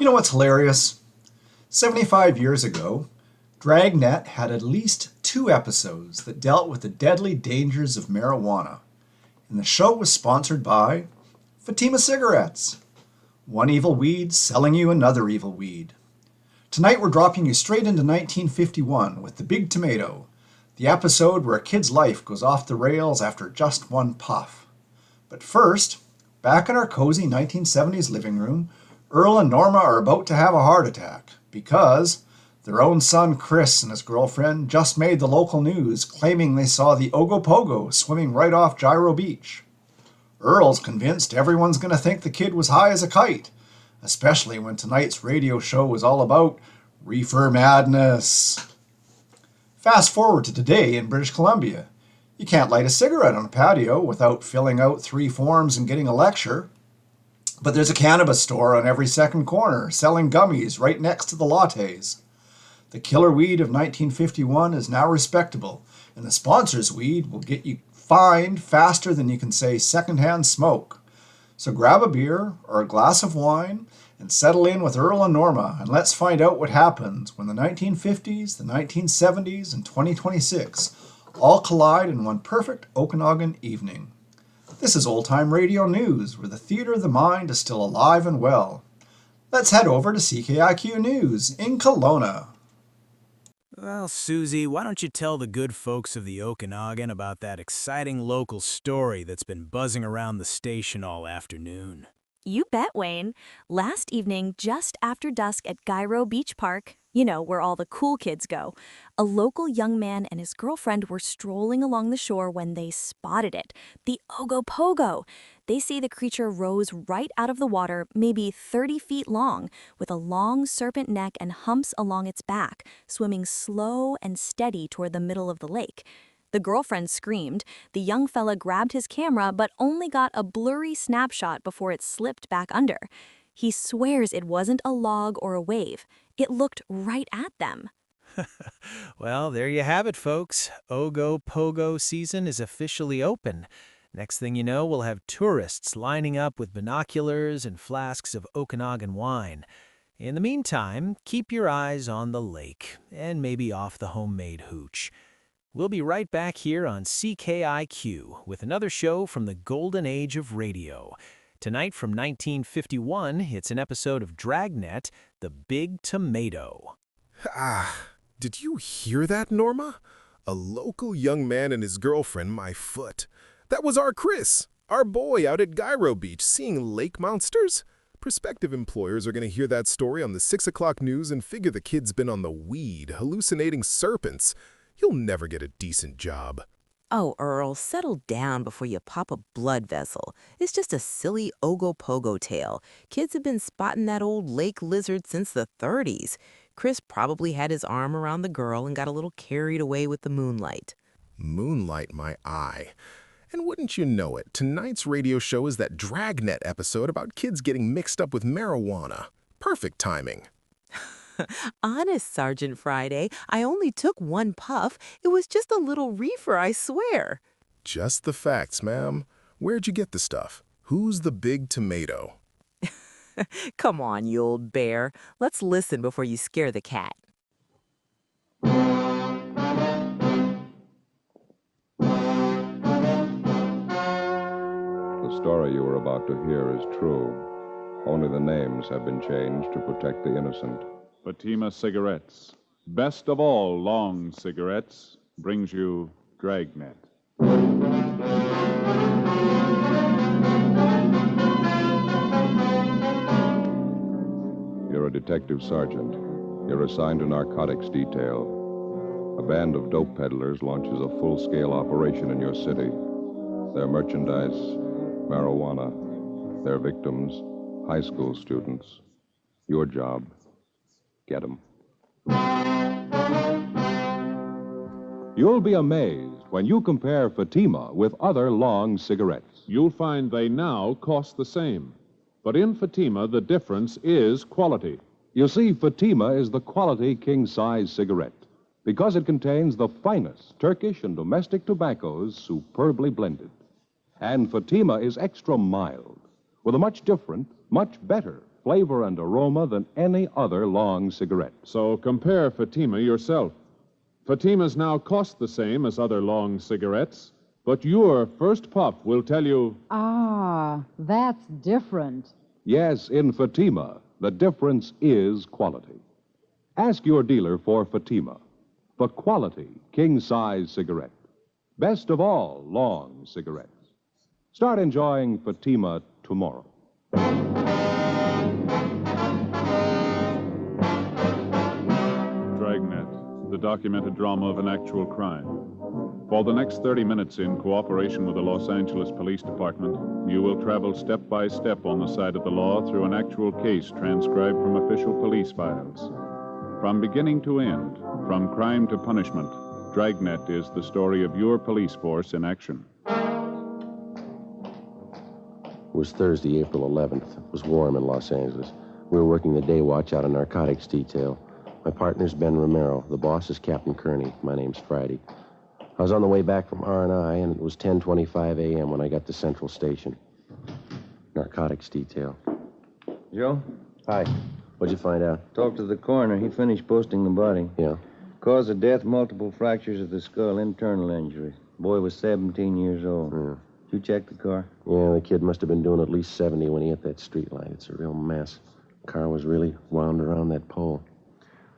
You know what's hilarious? 75 years ago, Dragnet had at least 2 episodes that dealt with the deadly dangers of marijuana, and the show was sponsored by Fatima Cigarettes. One evil weed selling you another evil weed. Tonight we're dropping you straight into 1951 with The Big Tomato, the episode where a kid's life goes off the rails after just one puff. But first, back in our cozy 1970s living room, Earl and Norma are about to have a heart attack because their own son Chris and his girlfriend just made the local news claiming they saw the Ogopogo swimming right off Gyro Beach. Earl's convinced everyone's going to think the kid was high as a kite, especially when tonight's radio show was all about reefer madness. Fast forward to today in British Columbia. You can't light a cigarette on a patio without filling out 3 forms and getting a lecture. But there's a cannabis store on every second corner selling gummies right next to the lattes. The killer weed of 1951 is now respectable, and the sponsor's weed will get you fined faster than you can say secondhand smoke. So grab a beer or a glass of wine and settle in with Earl and Norma, and let's find out what happens when the 1950s, the 1970s, and 2026 all collide in one perfect Okanagan evening. This is Old Time Radio News, where the theater of the mind is still alive and well. Let's head over to CKIQ News in Kelowna. Well, Susie, why don't you tell the good folks of the Okanagan about that exciting local story that's been buzzing around the station all afternoon? You bet, Wayne. Last evening, just after dusk at Gyro Beach Park, you know, where all the cool kids go, a local young man and his girlfriend were strolling along the shore when they spotted it, the Ogopogo. They say the creature rose right out of the water, maybe 30 feet long, with a long serpent neck and humps along its back, swimming slow and steady toward the middle of the lake. The girlfriend screamed. The young fella grabbed his camera but only got a blurry snapshot before it slipped back under. He swears it wasn't a log or a wave. It looked right at them. Well, there you have it, folks. Ogopogo season is officially open. Next thing you know, we'll have tourists lining up with binoculars and flasks of Okanagan wine. In the meantime, keep your eyes on the lake and maybe off the homemade hooch. We'll be right back here on CKIQ with another show from the golden age of radio. Tonight from 1951, it's an episode of Dragnet the Big Tomato. Did you hear that, Norma? A local young man and his girlfriend, my foot. That was our Chris, our boy out at Gyro Beach, seeing lake monsters. Prospective employers are going to hear that story on the 6 o'clock news and figure the kid's been on the weed, hallucinating serpents. You'll never get a decent job. Oh, Earl, settle down before you pop a blood vessel. It's just a silly Ogopogo tale. Kids have been spotting that old lake lizard since the 30s. Chris probably had his arm around the girl and got a little carried away with the moonlight. Moonlight my eye. And wouldn't you know it, tonight's radio show is that Dragnet episode about kids getting mixed up with marijuana. Perfect timing. Honest, Sergeant Friday, I only took 1 puff. It was just a little reefer, I swear. Just the facts, ma'am. Where'd you get the stuff? Who's the Big Tomato? Come on, you old bear. Let's listen before you scare the cat. The story you are about to hear is true. Only the names have been changed to protect the innocent. Fatima Cigarettes, best of all long cigarettes, brings you Dragnet. You're a detective sergeant. You're assigned to narcotics detail. A band of dope peddlers launches a full-scale operation in your city. Their merchandise, marijuana. Their victims, high school students. Your job, get 'em. You'll be amazed when you compare Fatima with other long cigarettes. You'll find they now cost the same. But in Fatima, the difference is quality. You see, Fatima is the quality king-size cigarette because it contains the finest Turkish and domestic tobaccos superbly blended. And Fatima is extra mild with a much different, much better flavor and aroma than any other long cigarette. So compare Fatima yourself. Fatimas now cost the same as other long cigarettes, but your first puff will tell you... Ah, that's different. Yes, in Fatima, the difference is quality. Ask your dealer for Fatima, the quality king-size cigarette. Best of all long cigarettes. Start enjoying Fatima tomorrow. Dragnet, the documented drama of an actual crime. For the next 30 minutes, in cooperation with the Los Angeles Police Department, you will travel step by step on the side of the law through an actual case transcribed from official police files. From beginning to end, from crime to punishment, Dragnet is the story of your police force in action. It was Thursday, April 11th. It was warm in Los Angeles. We were working the day watch out of narcotics detail. My partner's Ben Romero. The boss is Captain Kearney. My name's Friday. I was on the way back from R&I, and it was 10:25 a.m. when I got to Central Station. Narcotics detail. Joe? Hi. What'd you find out? Talked to the coroner. He finished posting the body. Yeah? Cause of death, multiple fractures of the skull, internal injuries. Boy was 17 years old. Yeah. Did you check the car? Yeah, the kid must have been doing at least 70 when he hit that street light. It's a real mess. The car was really wound around that pole.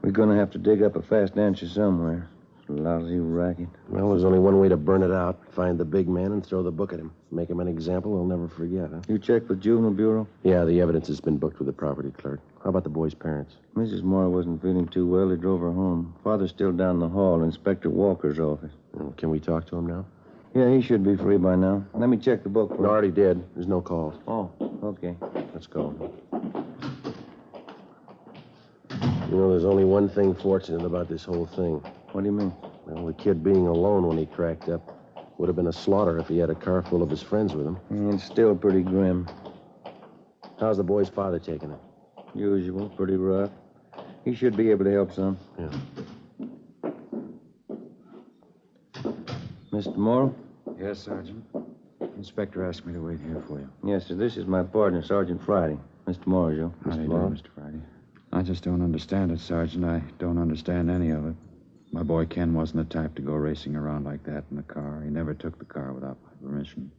We're gonna have to dig up a fast answer somewhere. Lousy racket. Well, there's only one way to burn it out. Find the big man and throw the book at him. Make him an example he'll never forget, huh? You checked with Juvenile Bureau? Yeah, the evidence has been booked with the property clerk. How about the boy's parents? Mrs. Moore wasn't feeling too well. They drove her home. Father's still down the hall, Inspector Walker's office. Can we talk to him now? Yeah, he should be free by now. Let me check the book for No, already did. There's no calls. Oh, okay. Let's go. You know, there's only one thing fortunate about this whole thing. What do you mean? Well, the kid being alone when he cracked up would have been a slaughter if he had a car full of his friends with him. It's still pretty grim. How's the boy's father taking it? Usual, pretty rough. He should be able to help some. Yeah. Mr. Morrow? Yes, Sergeant. Inspector asked me to wait here for you. Yes, sir. This is my partner, Sergeant Friday. Mr. Morrow, Joe. How do you do, Mr. Friday? I just don't understand it, Sergeant. I don't understand any of it. My boy Ken wasn't the type to go racing around like that in the car. He never took the car without my permission.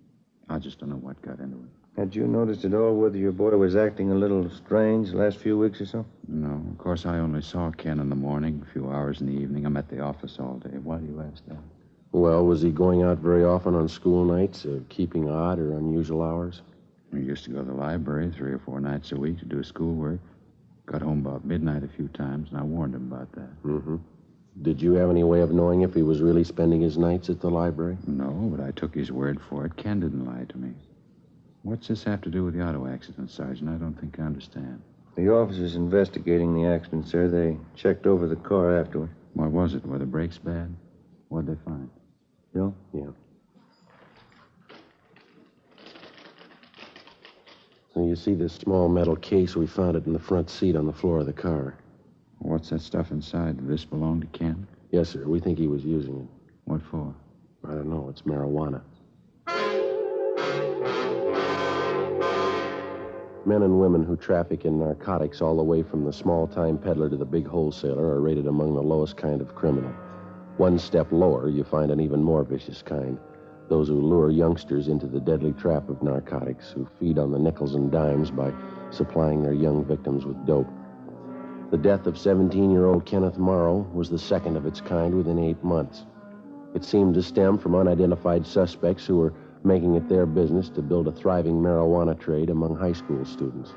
I just don't know what got into it. Had you noticed at all whether your boy was acting a little strange the last few weeks or so? No. Of course, I only saw Ken in the morning, a few hours in the evening. I'm at the office all day. Why do you ask that? Well, was he going out very often on school nights, keeping odd or unusual hours? He used to go to the library 3 or 4 nights a week to do his schoolwork. Got home about midnight a few times, and I warned him about that. Mm-hmm. Did you have any way of knowing if he was really spending his nights at the library? No, but I took his word for it. Ken didn't lie to me. What's this have to do with the auto accident, Sergeant? I don't think I understand. The officers investigating the accident, sir. They checked over the car afterward. What was it? Were the brakes bad? What'd they find? Joe? Yeah. So you see this small metal case? We found it in the front seat on the floor of the car. What's that stuff inside? Did this belong to Ken? Yes, sir. We think he was using it. What for? I don't know. It's marijuana. Men and women who traffic in narcotics all the way from the small-time peddler to the big wholesaler are rated among the lowest kind of criminal. One step lower, you find an even more vicious kind. Those who lure youngsters into the deadly trap of narcotics, who feed on the nickels and dimes by supplying their young victims with dope. The death of 17-year-old Kenneth Morrow was the second of its kind within 8 months. It seemed to stem from unidentified suspects who were making it their business to build a thriving marijuana trade among high school students.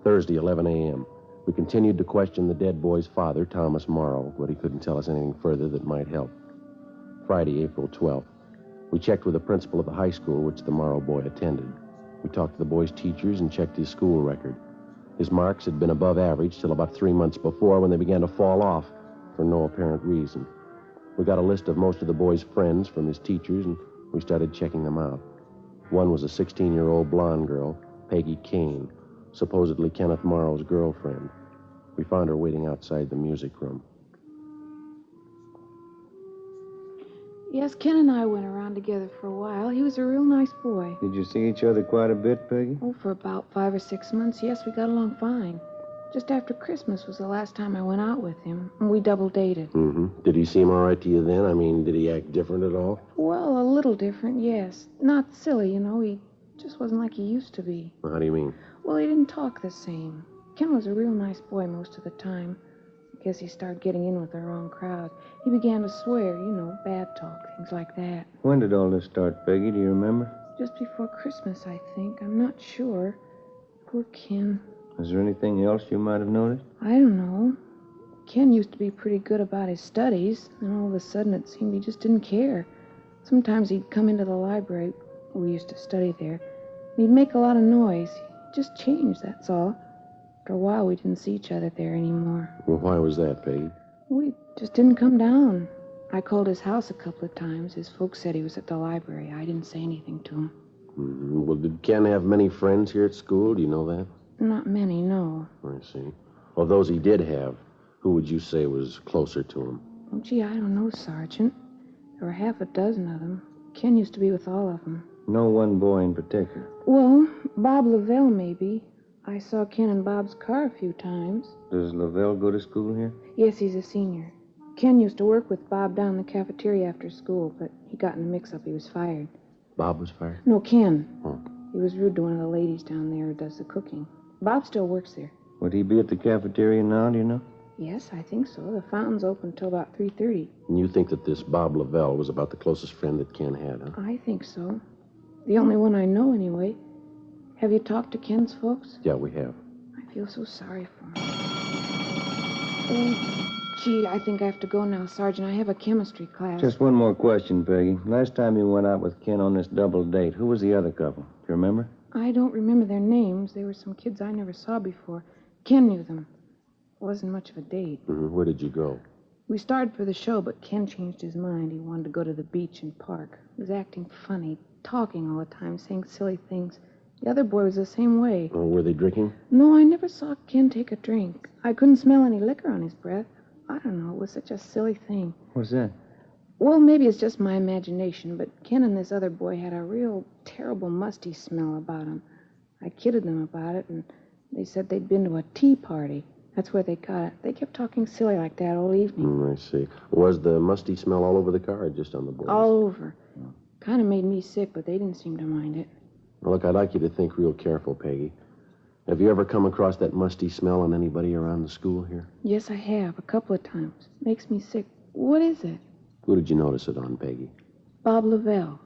Thursday, 11 a.m. We continued to question the dead boy's father, Thomas Morrow, but he couldn't tell us anything further that might help. Friday, April 12th. We checked with the principal of the high school which the Morrow boy attended. We talked to the boy's teachers and checked his school record. His marks had been above average till about 3 months before, when they began to fall off for no apparent reason. We got a list of most of the boy's friends from his teachers, and we started checking them out. One was a 16-year-old blonde girl, Peggy Kane, supposedly Kenneth Morrow's girlfriend. We found her waiting outside the music room. Yes, Ken and I went around together for a while. He was a real nice boy. Did you see each other quite a bit, Peggy? Oh, for about 5 or 6 months, yes, we got along fine. Just after Christmas was the last time I went out with him, and we double dated. Mm-hmm. Did he seem all right to you then? I mean, did he act different at all? Well, a little different, yes. Not silly, you know. He just wasn't like he used to be. How do you mean? Well, he didn't talk the same. Ken was a real nice boy most of the time. I guess he started getting in with the wrong crowd. He began to swear, you know, bad talk, things like that. When did all this start, Peggy? Do you remember? Just before Christmas, I think. I'm not sure. Poor Ken. Is there anything else you might have noticed? I don't know. Ken used to be pretty good about his studies, and all of a sudden it seemed he just didn't care. Sometimes he'd come into the library. We used to study there. And he'd make a lot of noise. He just changed, that's all. After a while, we didn't see each other there anymore. Well, why was that, Peggy? We just didn't come down. I called his house a couple of times. His folks said he was at the library. I didn't say anything to him. Mm-hmm. Well, did Ken have many friends here at school? Do you know that? Not many, no. I see. Well, those he did have, who would you say was closer to him? Oh, gee, I don't know, Sergeant. There were half a dozen of them. Ken used to be with all of them. No one boy in particular. Well, Bob Lavelle, maybe. I saw Ken in Bob's car a few times. Does Lavelle go to school here? Yes, he's a senior. Ken used to work with Bob down in the cafeteria after school, but he got in a mix-up. He was fired. Bob was fired? No, Ken. Oh. He was rude to one of the ladies down there who does the cooking. Bob still works there. Would he be at the cafeteria now, do you know? Yes, I think so. The fountain's open till about 3:30. And you think that this Bob Lavelle was about the closest friend that Ken had, huh? I think so. The only one I know, anyway. Have you talked to Ken's folks? Yeah, we have. I feel so sorry for him. Oh, gee, I think I have to go now, Sergeant. I have a chemistry class. Just one more question, Peggy. Last time you went out with Ken on this double date, who was the other couple? Do you remember? I don't remember their names. They were some kids I never saw before. Ken knew them. It wasn't much of a date. Mm-hmm. Where did you go? We started for the show, but Ken changed his mind. He wanted to go to the beach and park. He was acting funny, talking all the time, saying silly things. The other boy was the same way. Oh, were they drinking? No, I never saw Ken take a drink. I couldn't smell any liquor on his breath. I don't know. It was such a silly thing. What's that? Well, maybe it's just my imagination, but Ken and this other boy had a real terrible musty smell about them. I kidded them about it, and they said they'd been to a tea party. That's where they got it. They kept talking silly like that all evening. I see. Was the musty smell all over the car or just on the boys? All over. Kind of made me sick, but they didn't seem to mind it. Well, look, I'd like you to think real careful, Peggy. Have you ever come across that musty smell on anybody around the school here? Yes, I have. A couple of times. Makes me sick. What is it? Who did you notice it on, Peggy? Bob Lavelle.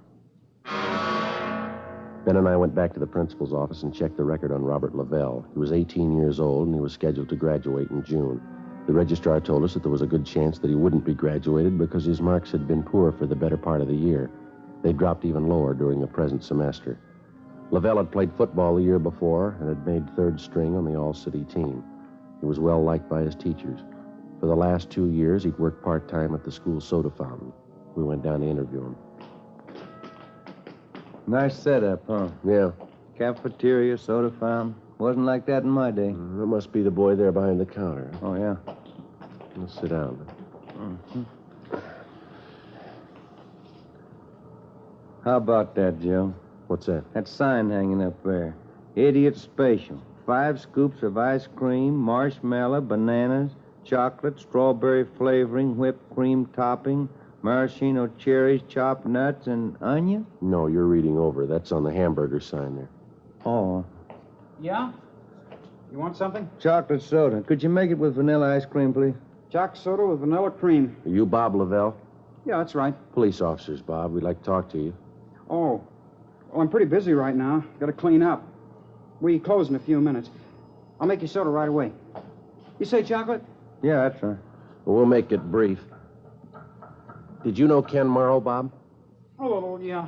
Ben and I went back to the principal's office and checked the record on Robert Lavelle. He was 18 years old, and he was scheduled to graduate in June. The registrar told us that there was a good chance that he wouldn't be graduated because his marks had been poor for the better part of the year. They dropped even lower during the present semester. Lavelle had played football the year before and had made third string on the all-city team. He was well liked by his teachers. For the last 2 years, he'd worked part-time at the school soda fountain. We went down to interview him. Nice setup, huh? Yeah. Cafeteria, soda fountain. Wasn't like that in my day. That must be the boy there behind the counter. Oh, yeah. Let's sit down. Mm-hmm. How about that, Joe? What's that? That sign hanging up there. Idiot Special. 5 scoops of ice cream, marshmallow, bananas, chocolate, strawberry flavoring, whipped cream topping, maraschino cherries, chopped nuts, and onion? No, you're reading over. That's on the hamburger sign there. Oh. Yeah? You want something? Chocolate soda. Could you make it with vanilla ice cream, please? Chocolate soda with vanilla cream. Are you Bob Lavelle? Yeah, that's right. Police officers, Bob. We'd like to talk to you. Oh. Well, I'm pretty busy right now. Got to clean up. We close in a few minutes. I'll make you soda right away. You say chocolate? Yeah, that's right. Well, we'll make it brief. Did you know Ken Morrow, Bob? Oh, yeah.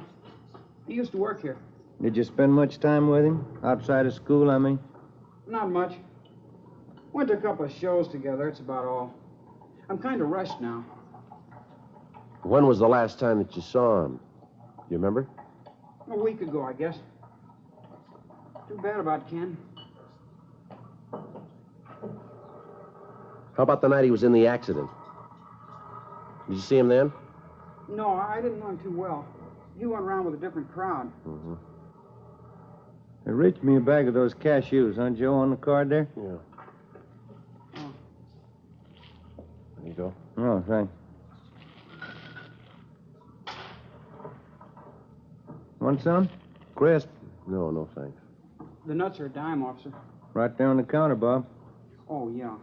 He used to work here. Did you spend much time with him? Outside of school, I mean? Not much. Went to a couple of shows together. That's about all. I'm kind of rushed now. When was the last time that you saw him? You remember? A week ago, I guess. Too bad about Ken. How about the night he was in the accident? Did you see him then? No, I didn't know him too well. He went around with a different crowd. Mm-hmm. Hey, reach me a bag of those cashews, huh, Joe, on the card there? Yeah. There you go. Oh, thanks. Want some? Crisp. No, no, thanks. The nuts are a dime, officer. Right there on the counter, Bob. Oh, yeah.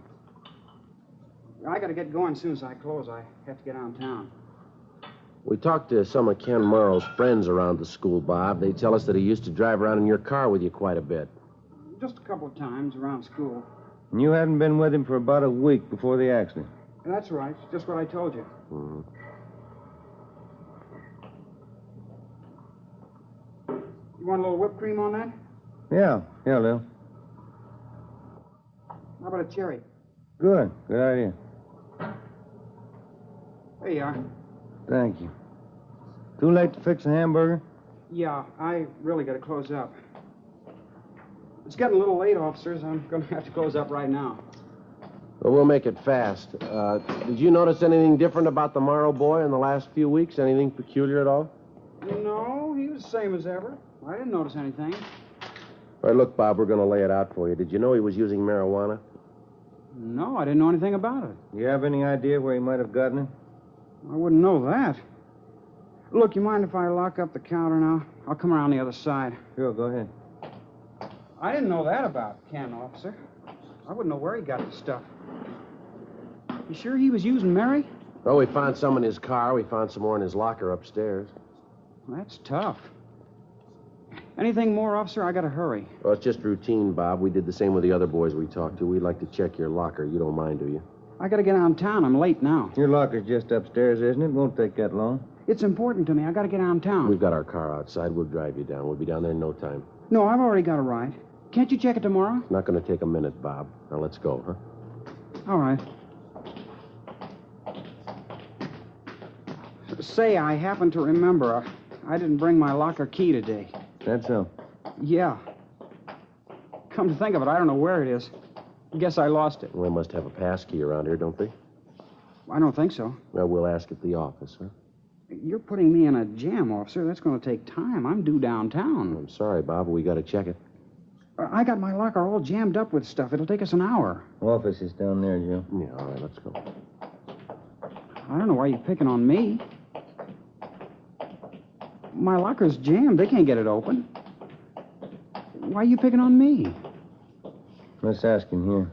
I got to get going as soon as I close. I have to get downtown. We talked to some of Ken Morrow's friends around the school, Bob. They tell us that he used to drive around in your car with you quite a bit. Just a couple of times around school. And you hadn't been with him for about a week before the accident. That's right. Just what I told you. Mm-hmm. You want a little whipped cream on that? Yeah, Lil. How about a cherry? Good idea. There you are. Thank you. Too late to fix a hamburger? Yeah, I really got to close up. It's getting a little late, officers. I'm going to have to close up right now. Well, we'll make it fast. Did you notice anything different about the Morrow boy in the last few weeks? Anything peculiar at all? No, he was the same as ever. I didn't notice anything. All right, look, Bob, we're going to lay it out for you. Did you know he was using marijuana? No, I didn't know anything about it. You have any idea where he might have gotten it? I wouldn't know that. Look, you mind if I lock up the counter now? I'll come around the other side. Sure, go ahead. I didn't know that about Ken, officer. I wouldn't know where he got the stuff. You sure he was using Mary? Well, we found some in his car. We found some more in his locker upstairs. That's tough. Anything more, officer? I gotta hurry. Well, it's just routine, Bob. We did the same with the other boys we talked to. We'd like to check your locker. You don't mind, do you? I gotta get downtown. I'm late now. Your locker's just upstairs, isn't it? Won't take that long. It's important to me. I gotta get downtown. We've got our car outside. We'll drive you down. We'll be down there in no time. No, I've already got a ride. Can't you check it tomorrow? It's not going to take a minute, Bob. Now, let's go, huh? All right. Say, I happen to remember I didn't bring my locker key today. That's so. Yeah. Come to think of it, I don't know where it is. Guess I lost it. Well, they must have a pass key around here, don't they? I don't think so. Well, we'll ask at the office, huh? You're putting me in a jam, officer. That's going to take time. I'm due downtown. I'm sorry, Bob, but we got to check it. I got my locker all jammed up with stuff. It'll take us an hour. Office is down there, Joe. Yeah, all right, let's go. I don't know why you're picking on me. My locker's jammed. They can't get it open. Why are you picking on me? Let's ask him here.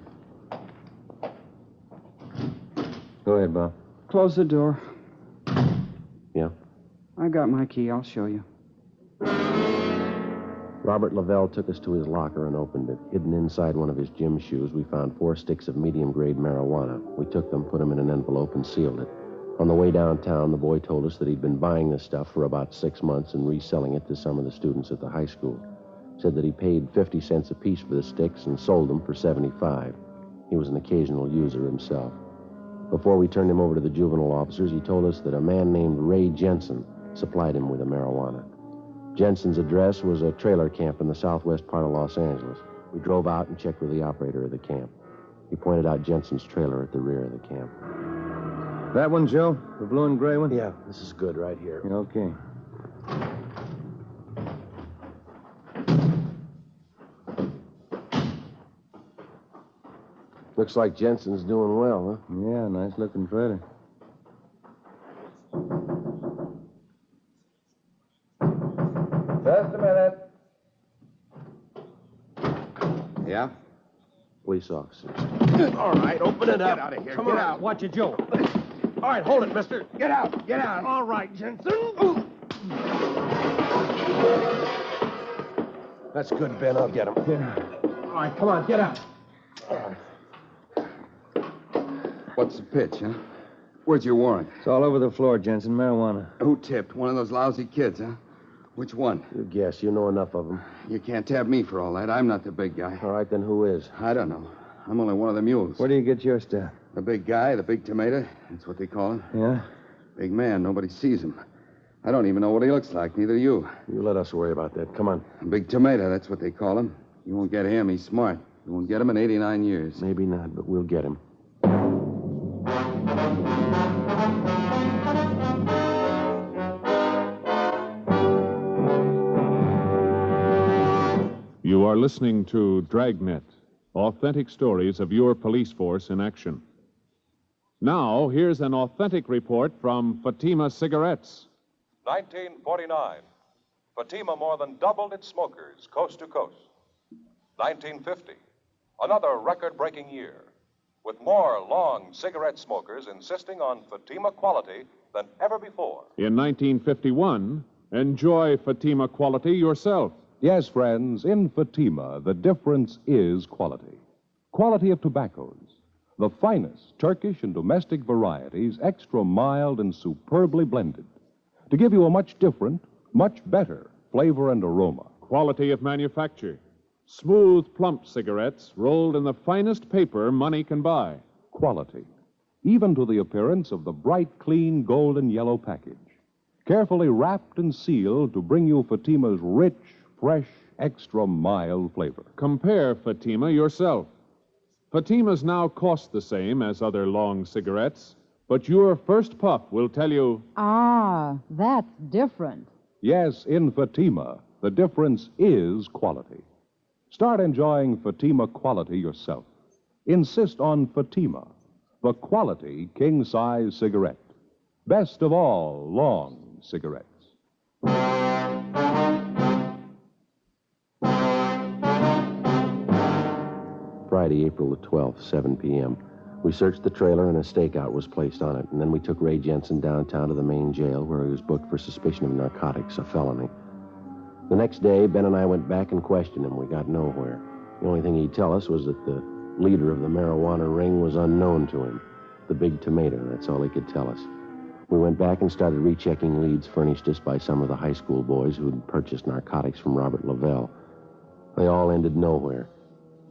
Go ahead, Bob. Close the door. Yeah? I got my key. I'll show you. Robert Lavelle took us to his locker and opened it. Hidden inside one of his gym shoes, we found 4 sticks of medium-grade marijuana. We took them, put them in an envelope, and sealed it. On the way downtown, the boy told us that he'd been buying this stuff for about 6 months and reselling it to some of the students at the high school. Said that he paid 50 cents apiece for the sticks and sold them for 75. He was an occasional user himself. Before we turned him over to the juvenile officers, he told us that a man named Ray Jensen supplied him with the marijuana. Jensen's address was a trailer camp in the southwest part of Los Angeles. We drove out and checked with the operator of the camp. He pointed out Jensen's trailer at the rear of the camp. That one, Joe? The blue and gray one? Yeah, this is good right here. Okay. Looks like Jensen's doing well, huh? Yeah, nice looking trailer. Just a minute. Yeah? Police officer. All right, open it up. Get out of here. Come on out. Watch it, Joe. All right, hold it, mister. Get out. Get out. All right, Jensen. That's good, Ben. I'll get him. Yeah. All right, come on, get out. What's the pitch, huh? Where's your warrant? It's all over the floor, Jensen. Marijuana. Who tipped? One of those lousy kids, huh? Which one? You guess. You know enough of them. You can't tab me for all that. I'm not the big guy. All right, then who is? I don't know. I'm only one of the mules. Where do you get your stuff? The big guy, the big tomato. That's what they call him. Yeah? Big man. Nobody sees him. I don't even know what he looks like. Neither you. You let us worry about that. Come on. Big tomato. That's what they call him. You won't get him. He's smart. You won't get him in 89 years. Maybe not, but we'll get him. are listening to Dragnet, authentic stories of your police force in action. Now, here's an authentic report from Fatima Cigarettes. 1949. Fatima more than doubled its smokers coast to coast. 1950. Another record-breaking year, with more long cigarette smokers insisting on Fatima quality than ever before. In 1951, enjoy Fatima quality yourself. Yes, friends, in Fatima, the difference is quality. Quality of tobaccos. The finest Turkish and domestic varieties, extra mild and superbly blended, to give you a much different, much better flavor and aroma. Quality of manufacture. Smooth, plump cigarettes rolled in the finest paper money can buy. Quality, even to the appearance of the bright, clean, golden yellow package. Carefully wrapped and sealed to bring you Fatima's rich, fresh, extra mild flavor. Compare Fatima yourself. Fatimas now cost the same as other long cigarettes, but your first puff will tell you, Ah, that's different. Yes, in Fatima, the difference is quality. Start enjoying Fatima quality yourself. Insist on Fatima, the quality king-size cigarette. Best of all long cigarettes. Friday, April the 12th, 7 p.m. We searched the trailer and a stakeout was placed on it, and then we took Ray Jensen downtown to the main jail where he was booked for suspicion of narcotics, a felony. The next day, Ben and I went back and questioned him. We got nowhere. The only thing he'd tell us was that the leader of the marijuana ring was unknown to him. The Big Tomato, that's all he could tell us. We went back and started rechecking leads furnished us by some of the high school boys who had purchased narcotics from Robert Lavelle. They all ended nowhere.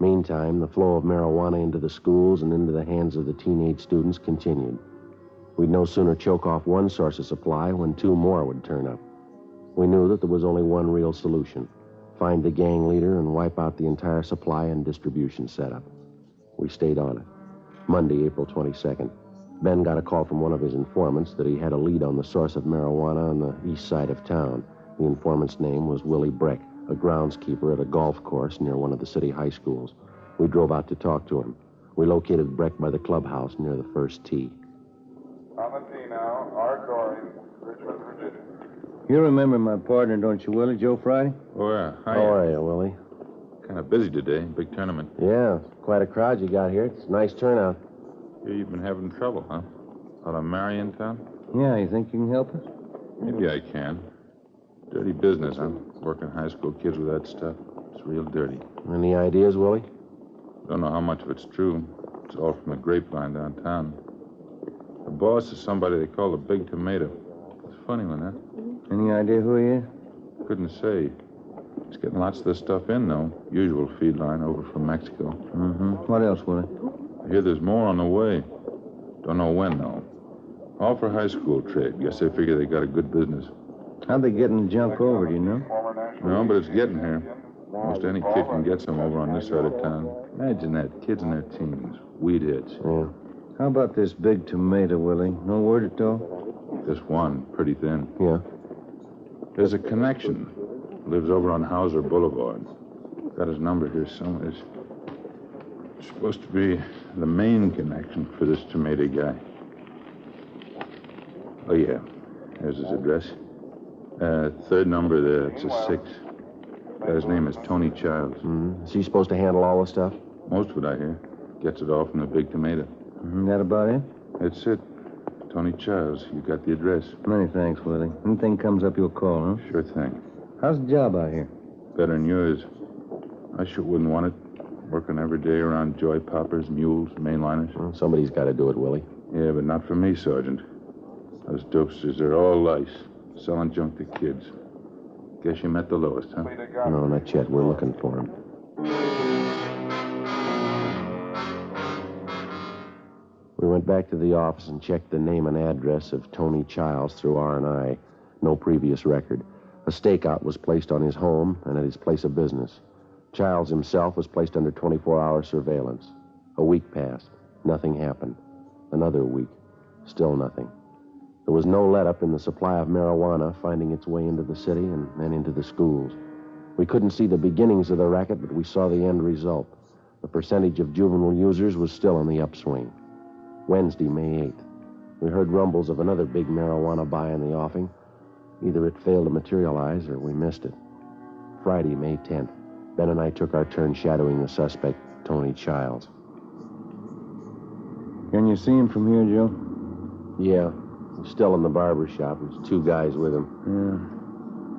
Meantime, the flow of marijuana into the schools and into the hands of the teenage students continued. We'd no sooner choke off one source of supply when two more would turn up. We knew that there was only one real solution: find the gang leader and wipe out the entire supply and distribution setup. We stayed on it. Monday, April 22nd, Ben got a call from one of his informants that he had a lead on the source of marijuana on the east side of town. The informant's name was Willie Breck, a groundskeeper at a golf course near one of the city high schools. We drove out to talk to him. We located Breck by the clubhouse near the first tee. On the tee now, Art Dory, Richmond, Virginia. You remember my partner, don't you, Willie? Joe Friday? Oh, yeah. Hi. How are you, Willie? Kind of busy today. Big tournament. Yeah, quite a crowd you got here. It's a nice turnout. Here you've been having trouble, huh? Out of Mary in town? Yeah, you think you can help us? Maybe I can. Dirty business, huh? Working high school kids with that stuff. It's real dirty. Any ideas, Willie? Don't know how much of it's true. It's all from the grapevine downtown. The boss is somebody they call the Big Tomato. It's a funny one, huh? Any idea who he is? Couldn't say. He's getting lots of this stuff in, though. Usual feed line over from Mexico. Mm-hmm. What else, Willie? I hear there's more on the way. Don't know when, though. All for high school trade. Guess they figure they got a good business. How'd they get in the junk over, do you know? No, but it's getting here. Most any kid can get some over on this side of town. Imagine that. Kids in their teens. Weed hits. Yeah. How about this Big Tomato, Willie? No word at all? Just one. Pretty thin. Yeah. There's a connection. Lives over on Hauser Boulevard. Got his number here somewhere. It's supposed to be the main connection for this tomato guy. Oh, yeah. There's his address. Third number there. It's a 6. His name is Tony Childs. Mm-hmm. Is he supposed to handle all the stuff? Most of it, I hear. Gets it all from the Big Tomato. That about it? That's it. Tony Childs. You got the address. Many thanks, Willie. Anything comes up, you'll call, huh? Sure thing. How's the job out here? Better than yours. I sure wouldn't want it. Working every day around joy poppers, mules, mainliners. Well, somebody's got to do it, Willie. Yeah, but not for me, Sergeant. Those dopesters are all lice. Selling junk to kids. Guess you met the lowest, huh? No, not yet. We're looking for him. We went back to the office and checked the name and address of Tony Childs through R&I. No previous record. A stakeout was placed on his home and at his place of business. Childs himself was placed under 24-hour surveillance. A week passed. Nothing happened. Another week. Still nothing. There was no let-up in the supply of marijuana finding its way into the city and then into the schools. We couldn't see the beginnings of the racket, but we saw the end result. The percentage of juvenile users was still on the upswing. Wednesday, May 8th. We heard rumbles of another big marijuana buy in the offing. Either it failed to materialize or we missed it. Friday, May 10th. Ben and I took our turn shadowing the suspect, Tony Childs. Can you see him from here, Joe? Yeah, he's still in the barber shop. There's 2 guys with him. Yeah.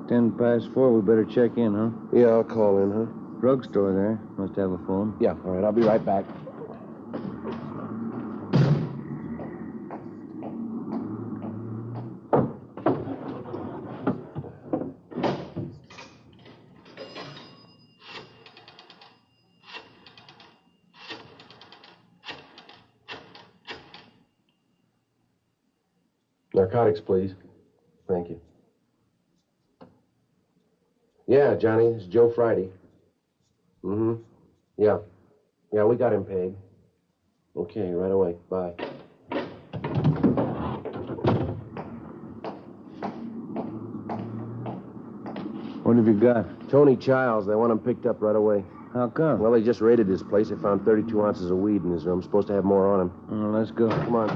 10 past 4, we better check in, huh? Yeah, I'll call in, huh? Drugstore there. Must have a phone. Yeah, all right, I'll be right back. Narcotics, please. Thank you. Yeah, Johnny, it's Joe Friday. Mm-hmm. Yeah. Yeah, we got him paid. Okay, right away. Bye. What have you got? Tony Childs. They want him picked up right away. How come? Well, they just raided his place. They found 32 ounces of weed in his room. Supposed to have more on him. Well, let's go. Come on.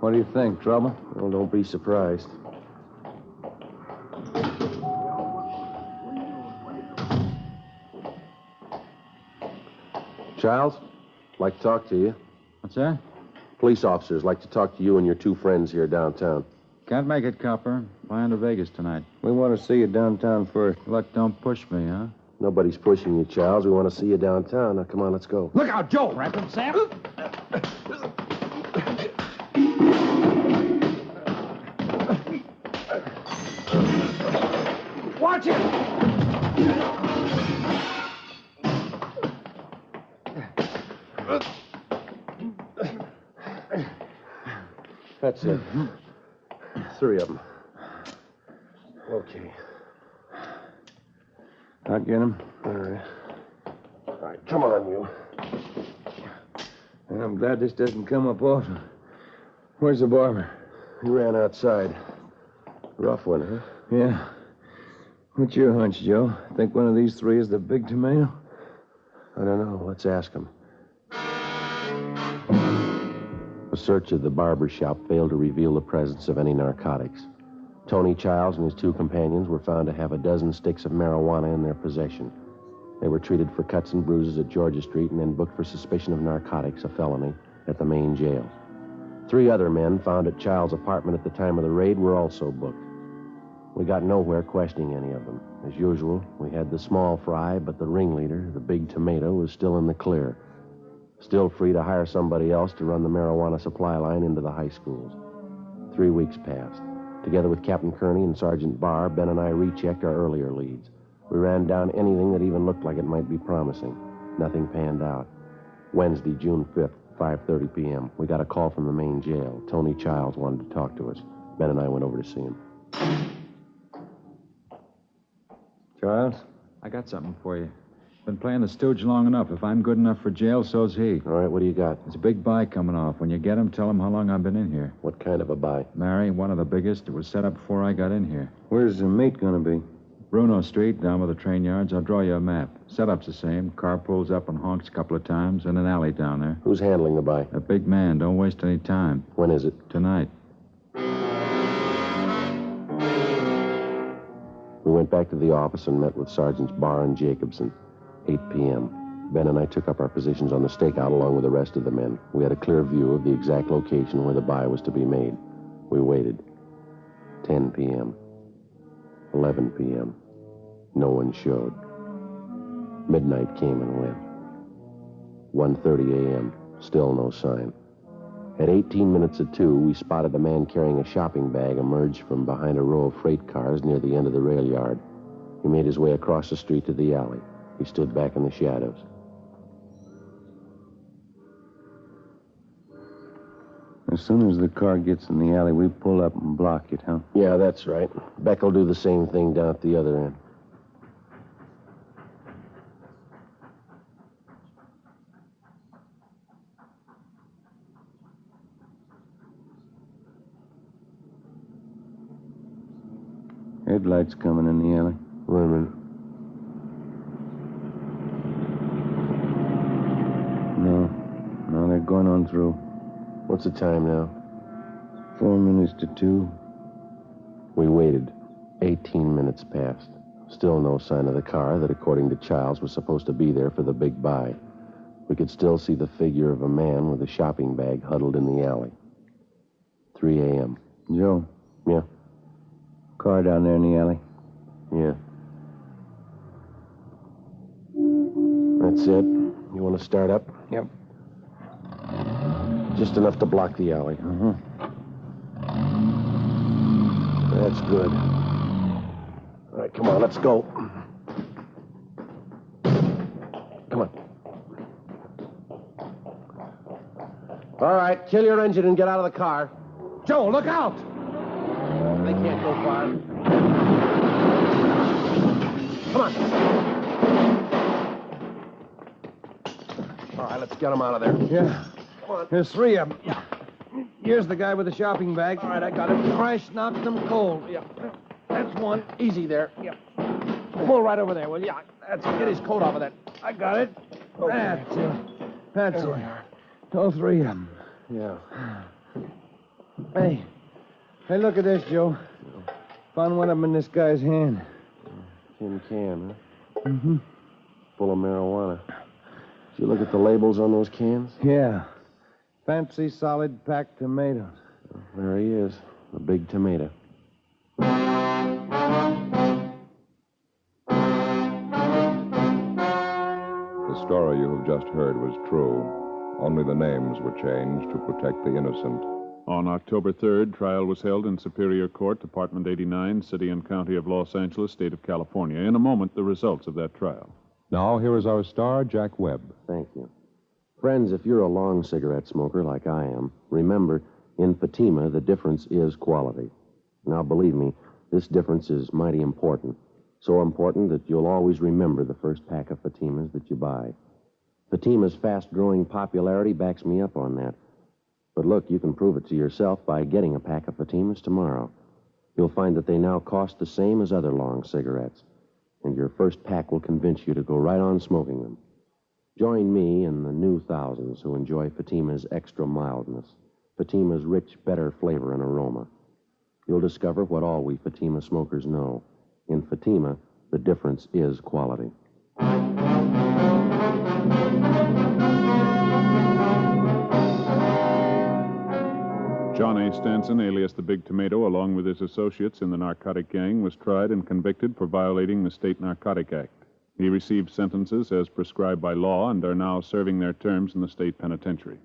What do you think? Trouble? Well, don't be surprised. Childs, like to talk to you. What's that? Police officers like to talk to you and your 2 friends here downtown. Can't make it, copper. Flying to Vegas tonight. We want to see you downtown first. Look, don't push me, huh? Nobody's pushing you, Childs. We want to see you downtown. Now, come on, let's go. Look out, Joe, Ransom Sam. Watch it! That's it. 3 of them. Okay. I'll get him. All right. All right, come on, you. And I'm glad this doesn't come up often. Where's the barber? He ran outside. Rough one, huh? Yeah. What's your hunch, Joe? Think one of these 3 is the Big Tomato? I don't know. Let's ask him. A search of the barber shop failed to reveal the presence of any narcotics. Tony Childs and his 2 companions were found to have a dozen sticks of marijuana in their possession. They were treated for cuts and bruises at Georgia Street and then booked for suspicion of narcotics, a felony, at the main jail. 3 other men found at Childs' apartment at the time of the raid were also booked. We got nowhere questioning any of them. As usual, we had the small fry, but the ringleader, the Big Tomato, was still in the clear. Still free to hire somebody else to run the marijuana supply line into the high schools. 3 weeks passed. Together with Captain Kearney and Sergeant Barr, Ben and I rechecked our earlier leads. We ran down anything that even looked like it might be promising. Nothing panned out. Wednesday, June 5th, 5:30 p.m. We got a call from the main jail. Tony Childs wanted to talk to us. Ben and I went over to see him. Childs? I got something for you. Been playing the stooge long enough. If I'm good enough for jail, so's he. All right, what do you got? There's a big buy coming off. When you get him, tell him how long I've been in here. What kind of a buy? Mary, one of the biggest. It was set up before I got in here. Where's the meet gonna be? Bruno Street, down by the train yards. I'll draw you a map. Setup's the same. Car pulls up and honks a couple of times, and an alley down there. Who's handling the buy? A big man. Don't waste any time. When is it? Tonight. We went back to the office and met with Sergeants Barr and Jacobson. 8 p.m. Ben and I took up our positions on the stakeout along with the rest of the men. We had a clear view of the exact location where the buy was to be made. We waited. 10 p.m. 11 p.m. No one showed. Midnight came and went. 1:30 a.m. Still no sign. At 18 minutes of 2, we spotted a man carrying a shopping bag emerge from behind a row of freight cars near the end of the rail yard. He made his way across the street to the alley. He stood back in the shadows. As soon as the car gets in the alley, we pull up and block it, huh? Yeah, that's right. Beck will do the same thing down at the other end. Headlights coming in the alley. Wait a minute. No, they're going on through. What's the time now? 4 minutes to 2. We waited. 18 minutes passed. Still no sign of the car that, according to Childs, was supposed to be there for the big buy. We could still see the figure of a man with a shopping bag huddled in the alley. 3 a.m. Joe. Yeah? Car down there in the alley. Yeah. That's it. You want to start up? Yep. Just enough to block the alley. Uh-huh. That's good. All right, come on, let's go. Come on. All right, kill your engine and get out of the car. Joe, look out! They can't go far. Come on. All right, let's get them out of there. Yeah. Come on. There's 3 of them. Yeah. Here's the guy with the shopping bag. All right, I got it. Crash knocked them cold. Yeah. That's one. Easy there. Yeah. Pull right over there, will you? That's it. Get his coat off of that. I got it. Okay. That's it. That's it. All 3 of them. Yeah. Hey, look at this, Joe. Found one of them in this guy's hand. Tin can, huh? Mm-hmm. Full of marijuana. Did you look at the labels on those cans? Yeah. Fancy solid packed tomatoes. There he is, the big tomato. The story you have just heard was true. Only the names were changed to protect the innocent. On October 3rd, trial was held in Superior Court, Department 89, City and County of Los Angeles, State of California. In a moment, the results of that trial. Now, here is our star, Jack Webb. Thank you. Friends, if you're a long cigarette smoker like I am, remember, in Fatima, the difference is quality. Now, believe me, this difference is mighty important. So important that you'll always remember the first pack of Fatimas that you buy. Fatima's fast-growing popularity backs me up on that. But look, you can prove it to yourself by getting a pack of Fatimas tomorrow. You'll find that they now cost the same as other long cigarettes. And your first pack will convince you to go right on smoking them. Join me and the new thousands who enjoy Fatima's extra mildness, Fatima's rich, better flavor and aroma. You'll discover what all we Fatima smokers know. In Fatima, the difference is quality. John A. Stanson, alias the Big Tomato, along with his associates in the narcotic gang, was tried and convicted for violating the State Narcotic Act. He received sentences as prescribed by law and are now serving their terms in the state penitentiary.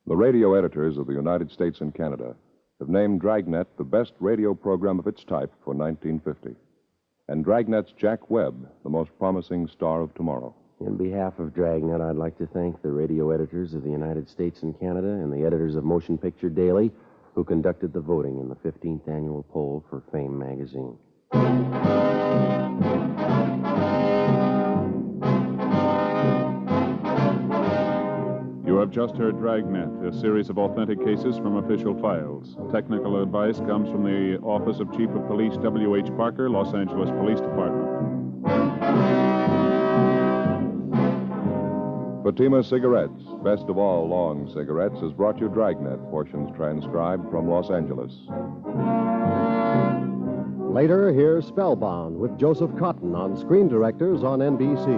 The radio editors of the United States and Canada have named Dragnet the best radio program of its type for 1950. And Dragnet's Jack Webb, the most promising star of tomorrow. In behalf of Dragnet, I'd like to thank the radio editors of the United States and Canada and the editors of Motion Picture Daily who conducted the voting in the 15th annual poll for Fame magazine. You have just heard Dragnet, a series of authentic cases from official files. Technical advice comes from the Office of Chief of Police W.H. Parker, Los Angeles Police Department. Fatima Cigarettes, best of all long cigarettes, has brought you Dragnet, portions transcribed from Los Angeles. Later, here's Spellbound with Joseph Cotton on Screen Directors on NBC.